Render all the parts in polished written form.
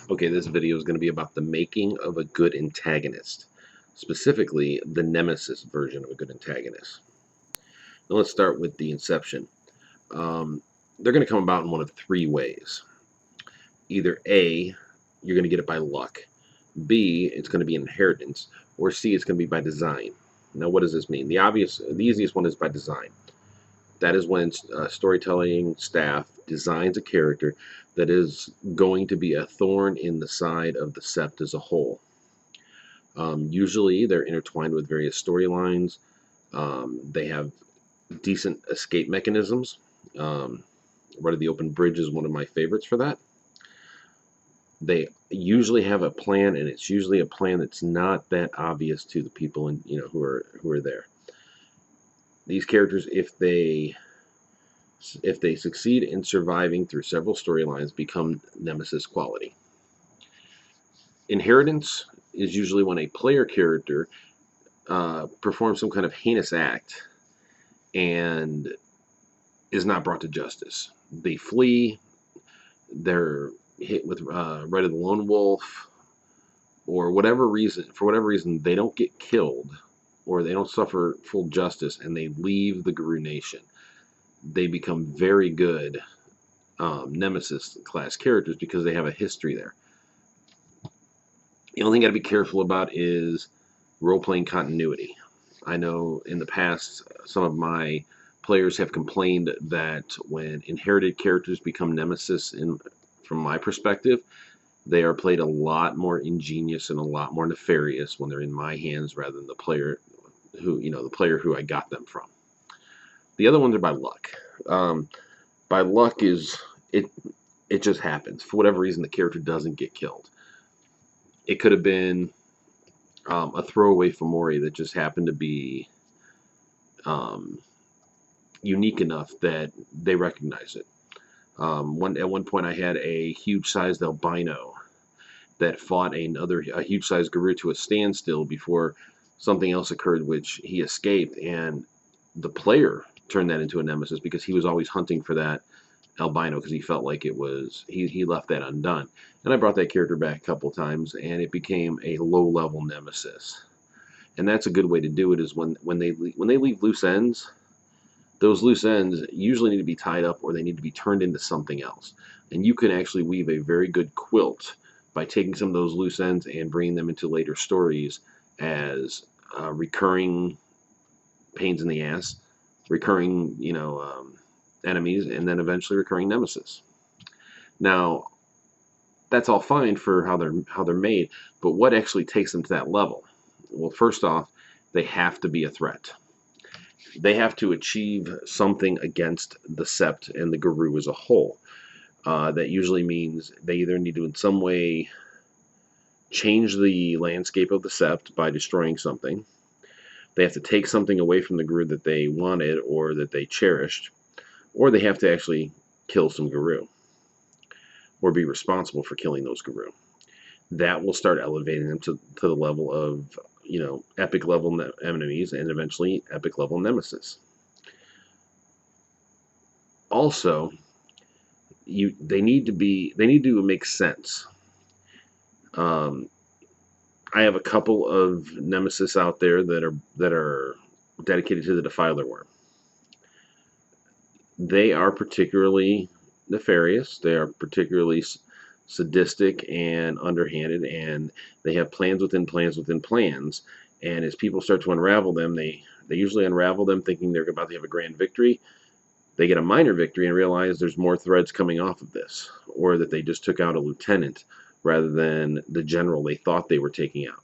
Okay, this video is going to be about the making of a good antagonist, specifically the Nemesis version of a good antagonist. Now let's start with the inception. Um, they're going to come about in one of three ways. Either A, you're going to get it by luck. B, it's going to be inheritance. Or C, it's going to be by design. Now, what does this mean? The easiest one is by design. That is when storytelling staff designs a character that is going to be a thorn in the side of the sept as a whole. Usually, they're intertwined with various storylines. They have decent escape mechanisms. Right of the Open Bridge is one of my favorites for that. They usually have a plan, and it's usually a plan that's not that obvious to the people who are there. These characters, if they succeed in surviving through several storylines, become Nemesis quality. Inheritance is usually when a player character performs some kind of heinous act and is not brought to justice. They flee, they're hit with Red of the Lone Wolf, or for whatever reason, they don't get killed or they don't suffer full justice and they leave the Guru Nation. They become very good Nemesis class characters because they have a history there. The only thing you got to be careful about is role-playing continuity. I know in the past some of my players have complained that when inherited characters become Nemesis, from my perspective, they are played a lot more ingenious and a lot more nefarious when they're in my hands rather than the player who I got them from. The other ones are by luck. By luck is it just happens. For whatever reason, the character doesn't get killed. It could have been a throwaway Fomori that just happened to be unique enough that they recognize it. At one point, I had a huge-sized albino that fought a huge-sized Guru to a standstill before something else occurred, which he escaped, and the player turned that into a nemesis because he was always hunting for that albino because he felt like he left that undone. And I brought that character back a couple times, and it became a low-level nemesis. And that's a good way to do it is when they leave loose ends. Those loose ends usually need to be tied up or they need to be turned into something else. And you can actually weave a very good quilt by taking some of those loose ends and bringing them into later stories as recurring pains in the ass, recurring, enemies, and then eventually recurring nemesis. Now, that's all fine for how they're made, but what actually takes them to that level? Well, first off, they have to be a threat. They have to achieve something against the sept and the Guru as a whole. That usually means they either need to in some way change the landscape of the sept by destroying something. They have to take something away from the Guru that they wanted or that they cherished, or they have to actually kill some Guru or be responsible for killing those Guru. That will start elevating them to the level of epic level enemies and eventually epic level nemesis. Also, they need to make sense. I have a couple of nemesis out there that are dedicated to the Defiler Worm. They are particularly nefarious. They are particularly sadistic and underhanded, and they have plans within plans within plans. And as people start to unravel them, they usually unravel them thinking they're about to have a grand victory. They get a minor victory and realize there's more threads coming off of this, or that they just took out a lieutenant rather than the general they thought they were taking out.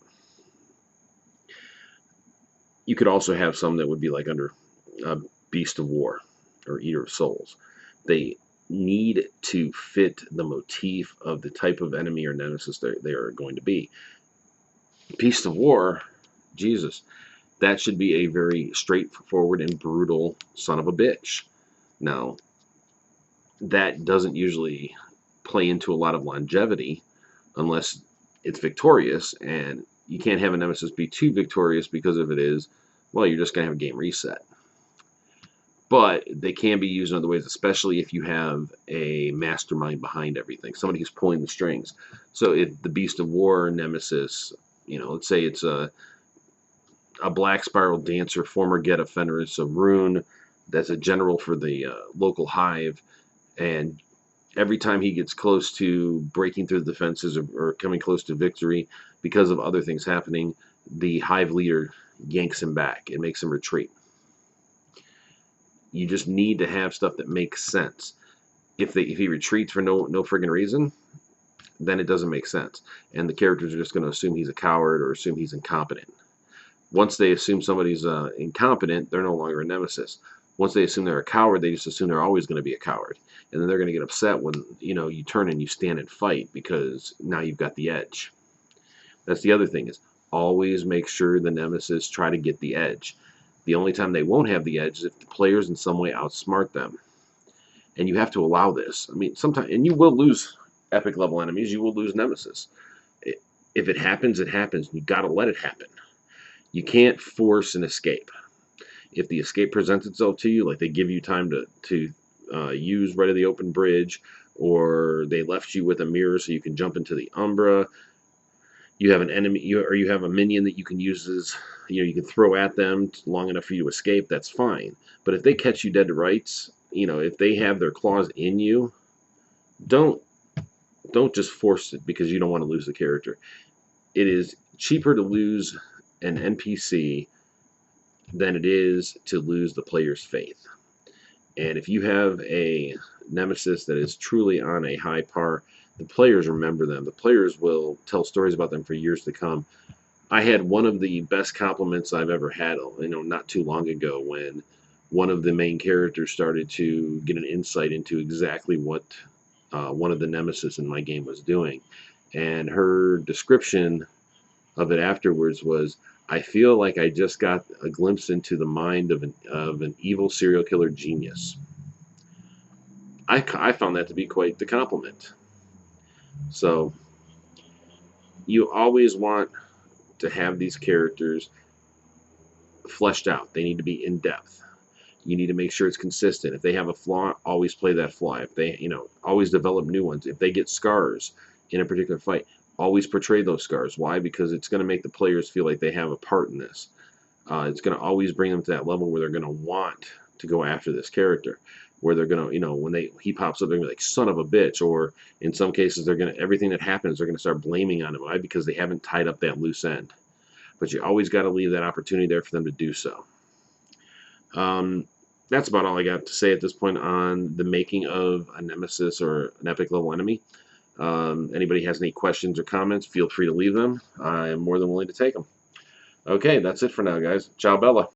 You could also have some that would be like under Beast of War or Eater of Souls. They need to fit the motif of the type of enemy or nemesis they are going to be. Beast of War, Jesus, that should be a very straightforward and brutal son of a bitch. Now, that doesn't usually play into a lot of longevity unless it's victorious, and you can't have a nemesis be too victorious because if it is, well, you're just going to have a game reset. but they can be used in other ways, especially if you have a mastermind behind everything, somebody who's pulling the strings. So if the Beast of War Nemesis, let's say it's a Black Spiral Dancer, former Geta Fenris of Rune, that's a general for the local hive, and every time he gets close to breaking through the defenses or coming close to victory because of other things happening, the hive leader yanks him back and makes him retreat. You just need to have stuff that makes sense. If he retreats for no friggin' reason, then it doesn't make sense, and the characters are just going to assume he's a coward or assume he's incompetent. Once they assume somebody's incompetent, they're no longer a nemesis. Once they assume they're a coward, they just assume they're always going to be a coward, and then they're going to get upset when you turn and you stand and fight because now you've got the edge. That's the other thing, is always make sure the nemesis try to get the edge. The only time they won't have the edge is if the players in some way outsmart them, and you have to allow this. I mean, sometimes, and you will lose epic level enemies, you will lose nemesis. If it happens, it happens. You got to let it happen. You can't force an escape. If the escape presents itself to you, like they give you time to use right of the open bridge, or they left you with a mirror so you can jump into the Umbra, you have an enemy, or you have a minion that you can use as, you can throw at them long enough for you to escape, that's fine. But if they catch you dead to rights, if they have their claws in you, don't just force it because you don't want to lose the character. It is cheaper to lose an NPC than it is to lose the player's faith. And if you have a nemesis that is truly on a high par, the players remember them. The players will tell stories about them for years to come. I had one of the best compliments I've ever had, not too long ago, when one of the main characters started to get an insight into exactly what one of the nemesis in my game was doing. And her description of it afterwards was, I feel like I just got a glimpse into the mind of an evil serial killer genius. I found that to be quite the compliment. So you always want to have these characters fleshed out. They need to be in depth. You need to make sure it's consistent. If they have a flaw, always play that flaw. If they, always develop new ones. If they get scars in a particular fight, always portray those scars. Why? Because it's going to make the players feel like they have a part in this. It's going to always bring them to that level where they're going to want to go after this character, where they're going to, when he pops up, they're going to be like, son of a bitch. Or in some cases, they're going to, everything that happens, they're going to start blaming on him. Why? Because they haven't tied up that loose end. But you always got to leave that opportunity there for them to do so. That's about all I got to say at this point on the making of a nemesis or an epic level enemy. Anybody has any questions or comments, feel free to leave them. I am more than willing to take them. Okay, that's it for now, guys. Ciao, Bella.